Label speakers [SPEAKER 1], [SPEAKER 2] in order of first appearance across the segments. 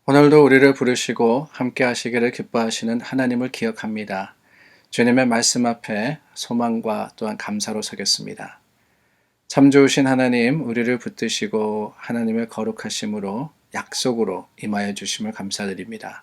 [SPEAKER 1] 오늘도 우리를 부르시고 함께 하시기를 기뻐하시는 하나님을 기억합니다. 주님의 말씀 앞에 소망과 또한 감사로 서겠습니다. 참 좋으신 하나님, 우리를 붙드시고 하나님의 거룩하심으로 약속으로 임하여 주심을 감사드립니다.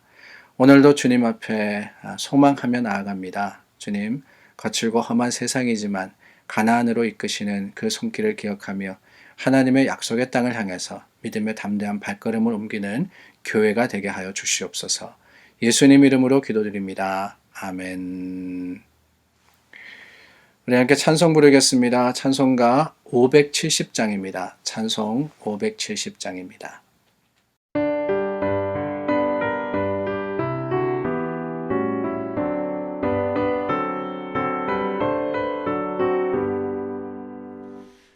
[SPEAKER 1] 오늘도 주님 앞에 소망하며 나아갑니다. 주님, 거칠고 험한 세상이지만 가나안으로 이끄시는 그 손길을 기억하며 하나님의 약속의 땅을 향해서 믿음의 담대한 발걸음을 옮기는 교회가 되게 하여 주시옵소서. 예수님 이름으로 기도드립니다. 아멘. 우리 함께 찬송 부르겠습니다. 찬송가 570장입니다. 찬송 570장입니다.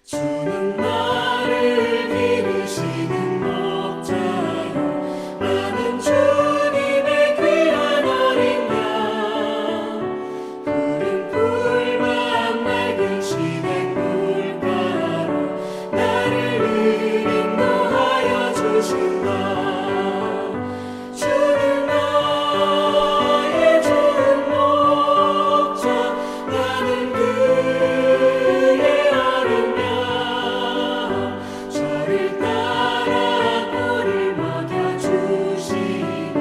[SPEAKER 2] 주는 나를 기르시는 목자요, 나는 주님의 귀한 어린 양. 푸른 풀밭 맑은 시냇 물가로 나를 인도하여 주신다. 주는 나의 좋은 목자, 나는 그의 어린 양. 저를 따라 꼴을 먹여주시니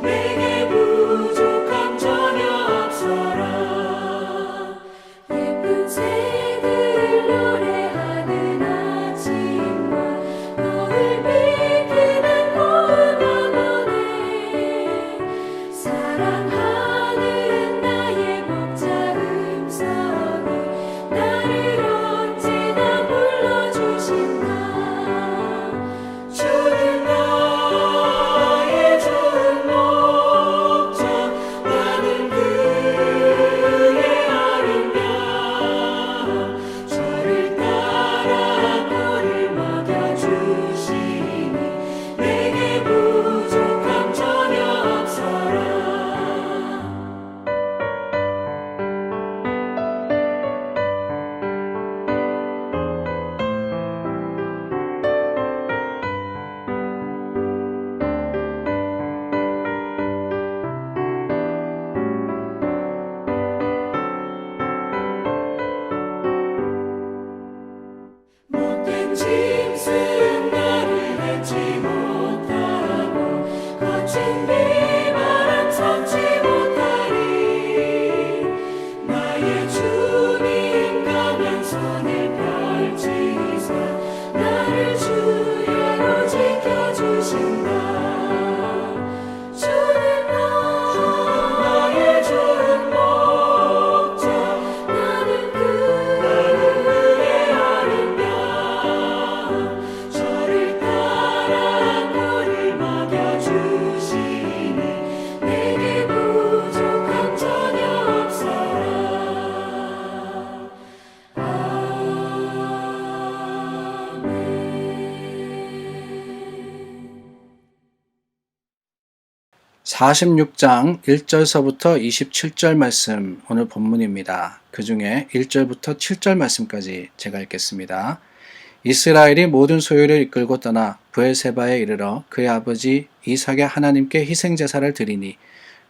[SPEAKER 2] 내게 부족함 전혀 없어라. 예쁜 새들 노래하는 아침과 너를 비키는 고운 영혼에 사랑하는 나의 목자 음성이 나를 언제나 불러주신다. 주는 나의 좋은 목자, 나는 그의 어린 양. 저를 따라 꼴을 먹여주시니 내게 부족함 전혀 없어라. 못된 짐승 나를 밟지 못하고 거친 비바람 섞지 못하리. 나의 주님 가면 손을 펼치사 나를 주야로 지켜주신다. 주는 나의 좋은 목자, 나는 그의 어린 양. 저를 따라 꼴을 먹여주시니 내게 부족함 전혀 없어라. 아멘.
[SPEAKER 1] 46장 1절서부터 27절 말씀, 오늘 본문입니다. 그 중에 1절부터 7절 말씀까지 제가 읽겠습니다. 이스라엘이 모든 소유를 이끌고 떠나 브엘세바에 이르러 그의 아버지 이삭의 하나님께 희생제사를 드리니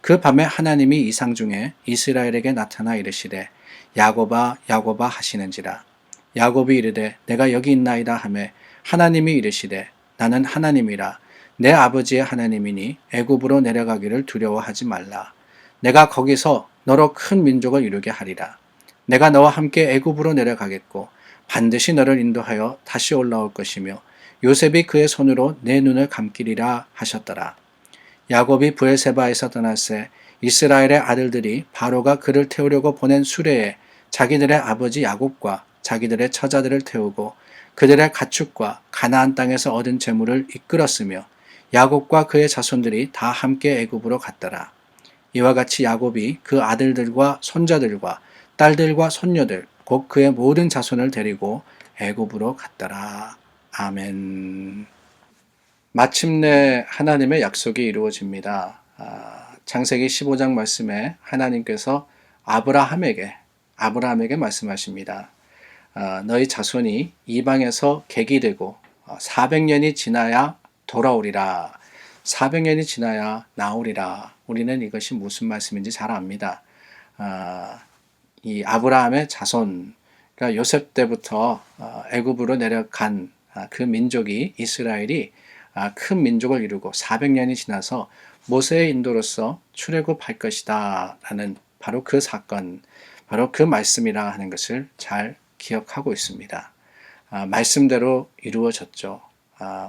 [SPEAKER 1] 그 밤에 하나님이 이상 중에 이스라엘에게 나타나 이르시되 야곱아 야곱아 하시는지라. 야곱이 이르되 내가 여기 있나이다 하매 하나님이 이르시되 나는 하나님이라 내 아버지의 하나님이니 애굽으로 내려가기를 두려워하지 말라. 내가 거기서 너로 큰 민족을 이루게 하리라. 내가 너와 함께 애굽으로 내려가겠고 반드시 너를 인도하여 다시 올라올 것이며 요셉이 그의 손으로 내 눈을 감기리라 하셨더라. 야곱이 브엘세바에서 떠났을 이스라엘의 아들들이 바로가 그를 태우려고 보낸 수레에 자기들의 아버지 야곱과 자기들의 처자들을 태우고 그들의 가축과 가나안 땅에서 얻은 재물을 이끌었으며 야곱과 그의 자손들이 다 함께 애굽으로 갔더라. 이와 같이 야곱이 그 아들들과 손자들과 딸들과 손녀들 곧 그의 모든 자손을 데리고 애굽으로 갔더라. 아멘. 마침내 하나님의 약속이 이루어집니다. 창세기 15장 말씀에 하나님께서 아브라함에게 말씀하십니다. 너희 자손이 이방에서 객이 되고 400년이 지나야 돌아오리라. 400년이 지나야 나오리라. 우리는 이것이 무슨 말씀인지 잘 압니다. 이 아브라함의 자손, 그러니까 요셉 때부터 애굽으로 내려간 그 민족이 이스라엘이 큰 민족을 이루고 400년이 지나서 모세의 인도로서 출애굽할 것이다 라는 바로 그 사건, 바로 그 말씀이라 하는 것을 잘 기억하고 있습니다. 말씀대로 이루어졌죠.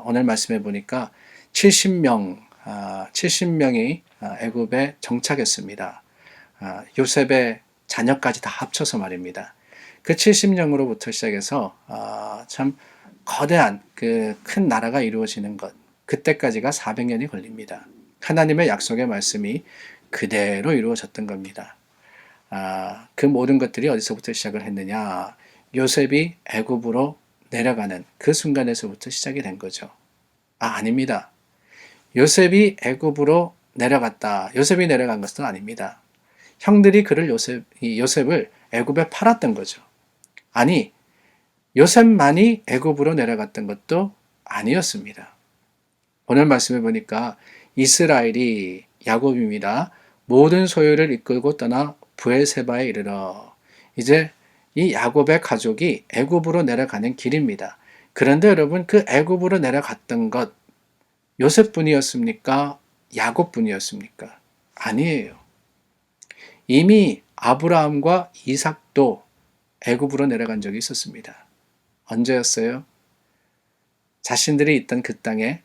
[SPEAKER 1] 오늘 말씀해 보니까 70명이 애굽에 정착했습니다. 요셉의 자녀까지 다 합쳐서 말입니다. 그 70명으로부터 시작해서 참 거대한 그 큰 나라가 이루어지는 것, 그때까지가 400년이 걸립니다. 하나님의 약속의 말씀이 그대로 이루어졌던 겁니다. 그 모든 것들이 어디서부터 시작을 했느냐? 요셉이 애굽으로 내려가는 그 순간에서부터 시작이 된 거죠. 아닙니다. 요셉이 애굽으로 내려갔다. 요셉이 내려간 것은 아닙니다. 형들이 요셉을 애굽에 팔았던 거죠. 아니, 요셉만이 애굽으로 내려갔던 것도 아니었습니다. 오늘 말씀해 보니까 이스라엘이 야곱입니다. 모든 소유를 이끌고 떠나 브엘세바에 이르러 이제 이 야곱의 가족이 애굽으로 내려가는 길입니다. 그런데 여러분 그 애굽으로 내려갔던 것 요셉뿐이었습니까? 야곱뿐이었습니까? 아니에요. 이미 아브라함과 이삭도 애굽으로 내려간 적이 있었습니다. 언제였어요? 자신들이 있던 그 땅에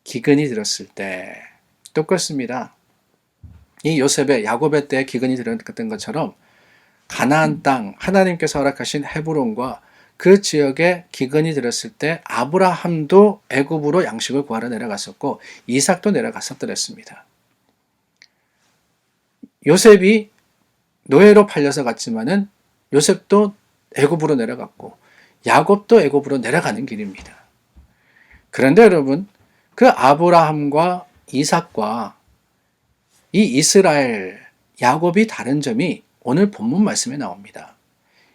[SPEAKER 1] 기근이 들었을 때 똑같습니다. 이 요셉의 야곱의 때에 기근이 들었던 것처럼 가나안 땅 하나님께서 허락하신 헤브론과 그 지역에 기근이 들었을 때 아브라함도 애굽으로 양식을 구하러 내려갔었고 이삭도 내려갔었더랬습니다. 요셉이 노예로 팔려서 갔지만은 요셉도 애굽으로 내려갔고 야곱도 애굽으로 내려가는 길입니다. 그런데 여러분 그 아브라함과 이삭과 이 이스라엘 야곱이 다른 점이 오늘 본문 말씀에 나옵니다.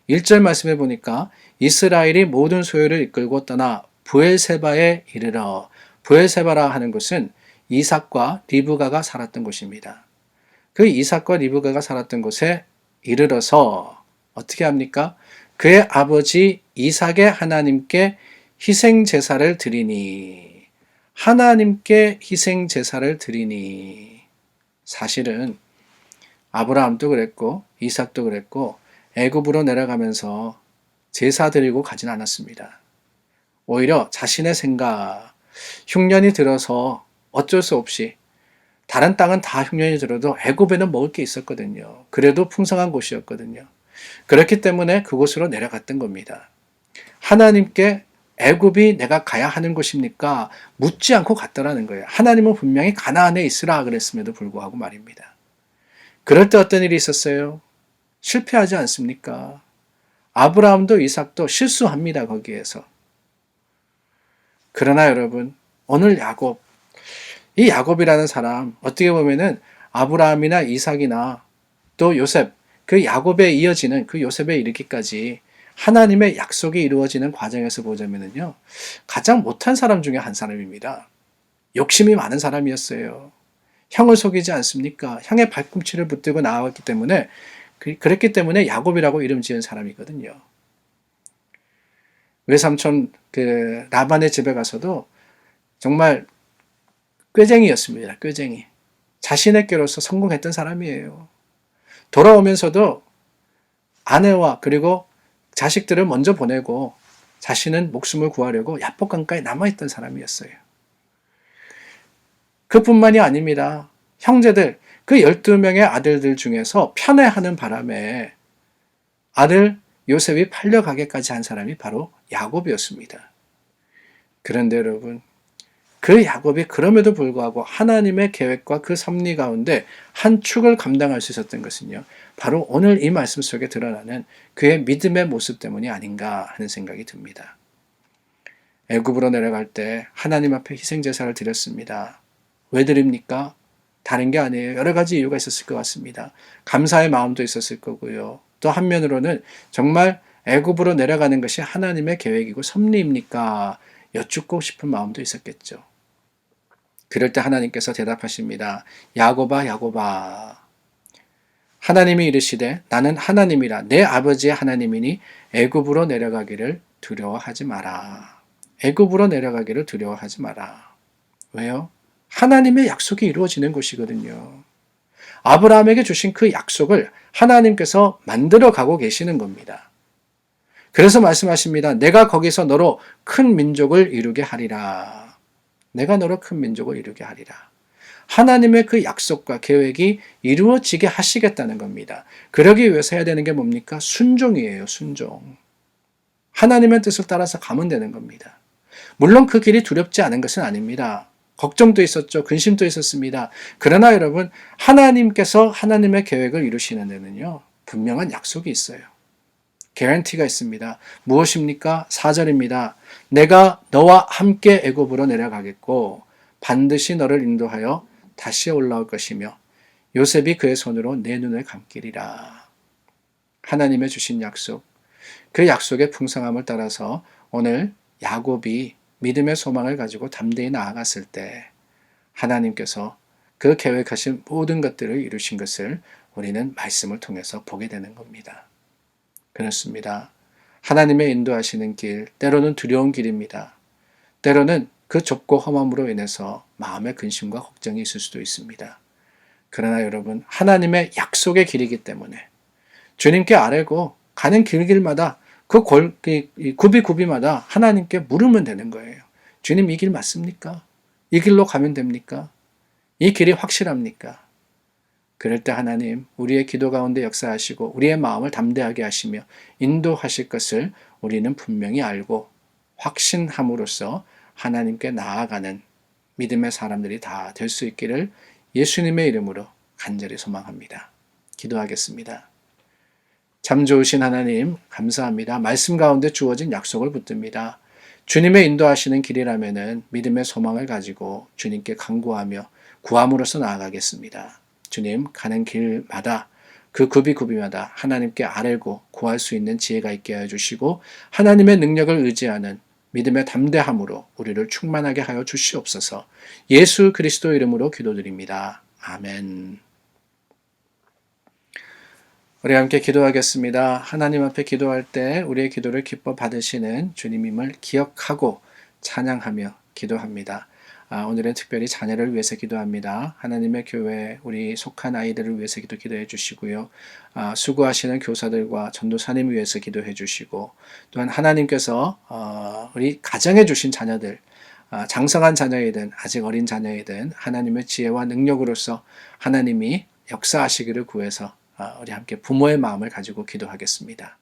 [SPEAKER 1] 1절 말씀에 보니까 이스라엘이 모든 소유를 이끌고 떠나 브엘세바에 이르러 브엘세바라 하는 곳은 이삭과 리브가가 살았던 곳입니다. 그 이삭과 리브가가 살았던 곳에 이르러서 어떻게 합니까? 그의 아버지 이삭의 하나님께 희생 제사를 드리니 하나님께 희생 제사를 드리니 사실은 아브라함도 그랬고 이삭도 그랬고 애굽으로 내려가면서 제사 드리고 가진 않았습니다. 오히려 자신의 생각, 흉년이 들어서 어쩔 수 없이 다른 땅은 다 흉년이 들어도 애굽에는 먹을 게 있었거든요. 그래도 풍성한 곳이었거든요. 그렇기 때문에 그곳으로 내려갔던 겁니다. 하나님께 애굽이 내가 가야 하는 곳입니까? 묻지 않고 갔더라는 거예요. 하나님은 분명히 가나안에 있으라 그랬음에도 불구하고 말입니다. 그럴 때 어떤 일이 있었어요? 실패하지 않습니까? 아브라함도 이삭도 실수합니다. 거기에서. 그러나 여러분 오늘 야곱, 이 야곱이라는 사람 어떻게 보면은 아브라함이나 이삭이나 또 요셉, 그 야곱에 이어지는 그 요셉에 이르기까지 하나님의 약속이 이루어지는 과정에서 보자면요 가장 못한 사람 중에 한 사람입니다. 욕심이 많은 사람이었어요. 형을 속이지 않습니까? 형의 발꿈치를 붙들고 나왔기 때문에 그랬기 때문에 야곱이라고 이름 지은 사람이거든요. 외삼촌 그 라반의 집에 가서도 정말 꾀쟁이였습니다. 꾀쟁이. 자신의 꾀로서 성공했던 사람이에요. 돌아오면서도 아내와 그리고 자식들을 먼저 보내고 자신은 목숨을 구하려고 야복강가에 남아있던 사람이었어요. 그뿐만이 아닙니다. 형제들, 그 12명의 아들들 중에서 편애하는 바람에 아들 요셉이 팔려가게까지 한 사람이 바로 야곱이었습니다. 그런데 여러분, 그 야곱이 그럼에도 불구하고 하나님의 계획과 그 섭리 가운데 한 축을 감당할 수 있었던 것은요, 바로 오늘 이 말씀 속에 드러나는 그의 믿음의 모습 때문이 아닌가 하는 생각이 듭니다. 애굽으로 내려갈 때 하나님 앞에 희생제사를 드렸습니다. 왜 드립니까? 다른 게 아니에요. 여러 가지 이유가 있었을 것 같습니다. 감사의 마음도 있었을 거고요. 또 한면으로는 정말 애굽으로 내려가는 것이 하나님의 계획이고 섭리입니까? 여쭙고 싶은 마음도 있었겠죠. 그럴 때 하나님께서 대답하십니다. 야곱아 야곱아, 하나님이 이르시되 나는 하나님이라 내 아버지의 하나님이니 애굽으로 내려가기를 두려워하지 마라. 애굽으로 내려가기를 두려워하지 마라. 왜요? 하나님의 약속이 이루어지는 곳이거든요. 아브라함에게 주신 그 약속을 하나님께서 만들어 가고 계시는 겁니다. 그래서 말씀하십니다. 내가 거기서 너로 큰 민족을 이루게 하리라. 내가 너로 큰 민족을 이루게 하리라. 하나님의 그 약속과 계획이 이루어지게 하시겠다는 겁니다. 그러기 위해서 해야 되는 게 뭡니까? 순종이에요, 순종. 하나님의 뜻을 따라서 가면 되는 겁니다. 물론 그 길이 두렵지 않은 것은 아닙니다. 걱정도 있었죠. 근심도 있었습니다. 그러나 여러분, 하나님께서 하나님의 계획을 이루시는 데는요, 분명한 약속이 있어요. 개런티가 있습니다. 무엇입니까? 4절입니다. 내가 너와 함께 애굽으로 내려가겠고 반드시 너를 인도하여 다시 올라올 것이며 요셉이 그의 손으로 내 눈을 감기리라. 하나님의 주신 약속, 그 약속의 풍성함을 따라서 오늘 야곱이 믿음의 소망을 가지고 담대히 나아갔을 때 하나님께서 그 계획하신 모든 것들을 이루신 것을 우리는 말씀을 통해서 보게 되는 겁니다. 그렇습니다. 하나님의 인도하시는 길, 때로는 두려운 길입니다. 때로는 그 좁고 험함으로 인해서 마음의 근심과 걱정이 있을 수도 있습니다. 그러나 여러분, 하나님의 약속의 길이기 때문에 주님께 아뢰고 가는 길마다 그 구비구비마다 하나님께 물으면 되는 거예요. 주님, 이 길 맞습니까? 이 길로 가면 됩니까? 이 길이 확실합니까? 그럴 때 하나님 우리의 기도 가운데 역사하시고 우리의 마음을 담대하게 하시며 인도하실 것을 우리는 분명히 알고 확신함으로써 하나님께 나아가는 믿음의 사람들이 다 될 수 있기를 예수님의 이름으로 간절히 소망합니다. 기도하겠습니다. 참 좋으신 하나님 감사합니다. 말씀 가운데 주어진 약속을 붙듭니다. 주님의 인도하시는 길이라면은 믿음의 소망을 가지고 주님께 간구하며 구함으로써 나아가겠습니다. 주님, 가는 길마다 그 구비구비마다 하나님께 아뢰고 구할 수 있는 지혜가 있게 하여 주시고 하나님의 능력을 의지하는 믿음의 담대함으로 우리를 충만하게 하여 주시옵소서. 예수 그리스도 이름으로 기도드립니다. 아멘. 우리 함께 기도하겠습니다. 하나님 앞에 기도할 때 우리의 기도를 기뻐 받으시는 주님임을 기억하고 찬양하며 기도합니다. 오늘은 특별히 자녀를 위해서 기도합니다. 하나님의 교회 우리 속한 아이들을 위해서 기도해 주시고요. 수고하시는 교사들과 전도사님 위해서 기도해 주시고 또한 하나님께서 우리 가정에 주신 자녀들 장성한 자녀이든 아직 어린 자녀이든 하나님의 지혜와 능력으로서 하나님이 역사하시기를 구해서 우리 함께 부모의 마음을 가지고 기도하겠습니다.